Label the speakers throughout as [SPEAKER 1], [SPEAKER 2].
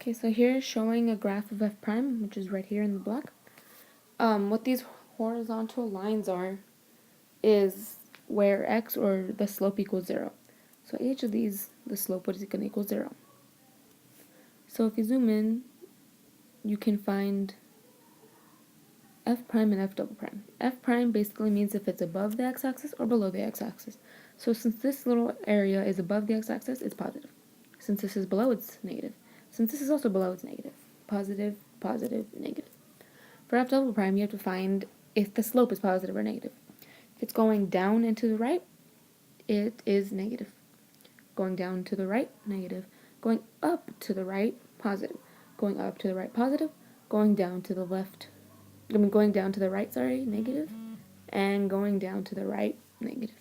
[SPEAKER 1] Okay, so here is showing a graph of f prime, which is right here in the black. What these horizontal lines are is where x, or the slope, equals 0. So each of these, the slope is going to equal 0. So if you zoom in, you can find f prime and f double prime. F prime basically means if it's above the x-axis or below the x-axis. So since this little area is above the x-axis, it's positive. Since this is below, it's negative. Since this is also below, it's negative. Positive, positive, negative. For f double prime, you have to find if the slope is positive or negative. If it's going down and to the right, it is negative. Going down to the right, negative. Going up to the right, positive. Going up to the right, positive. Going down to the left, going down to the right, negative. And going down to the right, negative.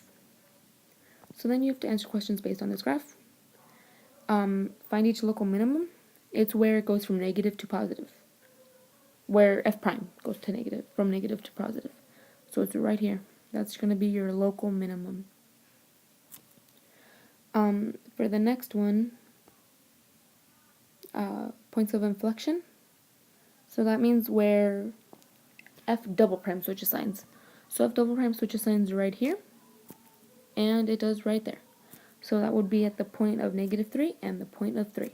[SPEAKER 1] So then you have to answer questions based on this graph. Find each local minimum. It's where it goes from negative to positive. Where f prime goes to negative, from negative to positive. So it's right here. That's going to be your local minimum. For the next one, points of inflection. So that means where f double prime switches signs. So f double prime switches signs right here, and it does right there. So that would be at the point of -3 and the point of 3.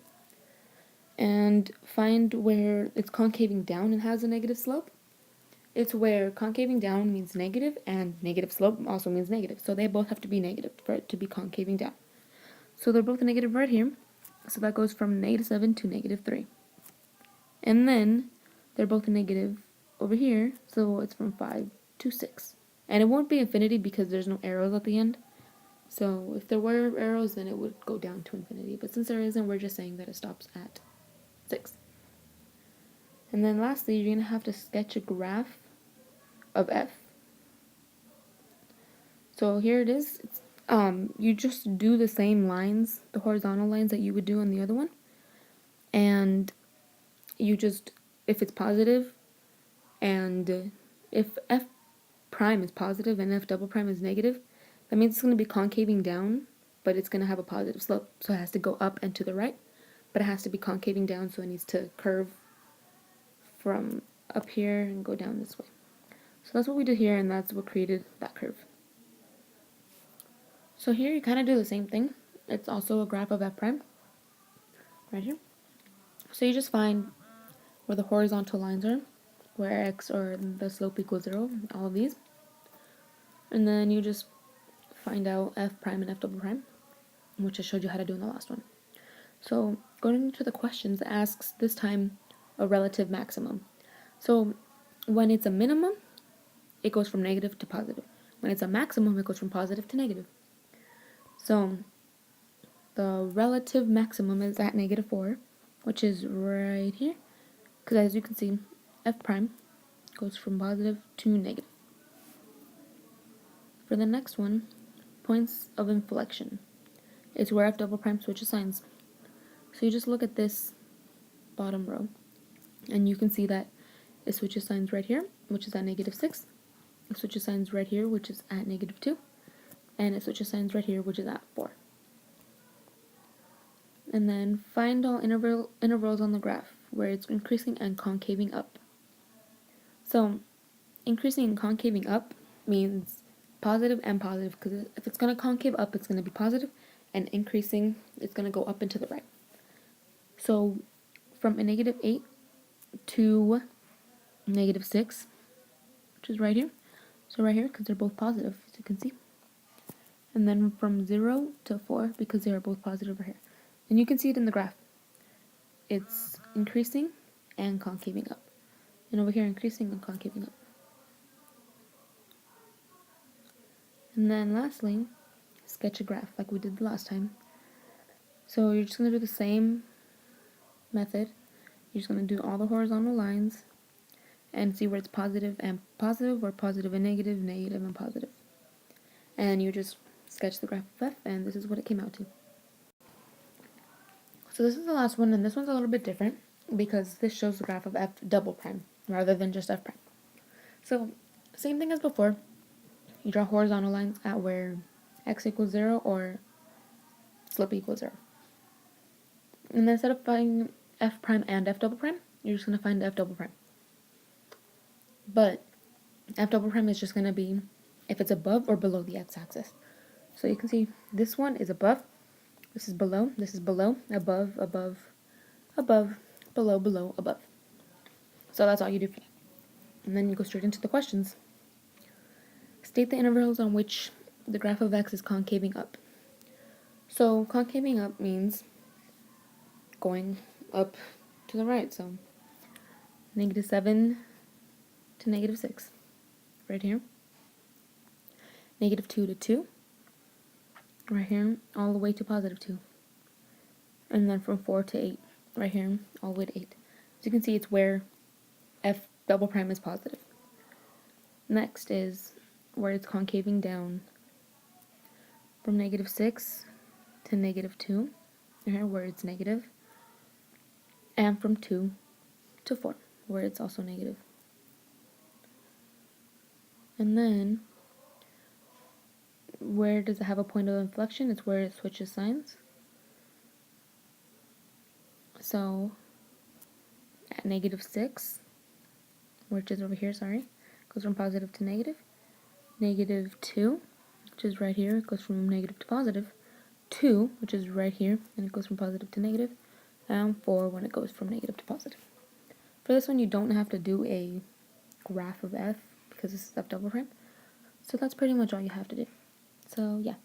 [SPEAKER 1] And find where it's concaving down and has a negative slope. It's where concaving down means negative and negative slope also means negative. So they both have to be negative for it to be concaving down. So they're both negative right here. So that goes from -7 to -3. And then they're both negative over here. So it's from 5 to 6. And it won't be infinity because there's no arrows at the end. So if there were arrows, then it would go down to infinity. But since there isn't, we're just saying that it stops at 6. And then lastly, you're going to have to sketch a graph of f. So here it is. You just do the same lines, the horizontal lines that you would do on the other one. And you just, if it's positive, and if f prime is positive and f double prime is negative, that means it's going to be concaving down, but it's going to have a positive slope. So it has to go up and to the right, but it has to be concaving down, so it needs to curve from up here and go down this way. So that's what we did here, and that's what created that curve. So here you kind of do the same thing. It's also a graph of f prime, right here. So you just find where the horizontal lines are, where x, or the slope, equals 0, all of these. And then you just find out f prime and f double prime, which I showed you how to do in the last one. So going into the questions, it asks this time a relative maximum. So when it's a minimum, it goes from negative to positive. When it's a maximum, it goes from positive to negative. So the relative maximum is at -4, which is right here. Because as you can see, f prime goes from positive to negative. For the next one, points of inflection. It's where f double prime switches signs. So you just look at this bottom row, and you can see that it switches signs right here, which is at -6. It switches signs right here, which is at -2. And it switches signs right here, which is at 4. And then find all intervals on the graph where it's increasing and concaving up. So increasing and concaving up means positive and positive, because if it's going to concave up, it's going to be positive, and increasing, it's going to go up and to the right. So from a -8 to -6, which is right here. So right here, because they're both positive, as you can see. And then from 0 to 4, because they are both positive right here. And you can see it in the graph. It's increasing and concaving up. And over here, increasing and concaving up. And then lastly, sketch a graph like we did the last time. So you're just going to do the same method. You're just going to do all the horizontal lines and see where it's positive and positive, or positive and negative, negative and positive. And you just sketch the graph of f, and this is what it came out to. So this is the last one, and this one's a little bit different because this shows the graph of f double prime rather than just f prime. So same thing as before. You draw horizontal lines at where x equals 0 or slope equals 0. And then instead of finding f prime and f double prime, you're just going to find f double prime. But f double prime is just going to be if it's above or below the x-axis. So you can see this one is above, this is below, above, above, above, below, below, above. So that's all you do for that. And then you go straight into the questions. State the intervals on which the graph of x is concaving up. So concaving up means going up to the right. So -7 to -6, right here. -2 to 2, right here, all the way to +2. And then from 4 to 8, right here, all the way to 8. So you can see it's where f double prime is positive. Next is where it's concaving down from -6 to -2, right here, where it's negative. And from 2 to 4, where it's also negative. And then, where does it have a point of inflection? It's where it switches signs. So, at -6, which is over here, sorry, goes from positive to negative. -2, which is right here, it goes from negative to positive. 2, which is right here, and it goes from positive to negative. And 4, when it goes from negative to positive. For this one, you don't have to do a graph of f, because this is f double prime. So that's pretty much all you have to do. So, yeah.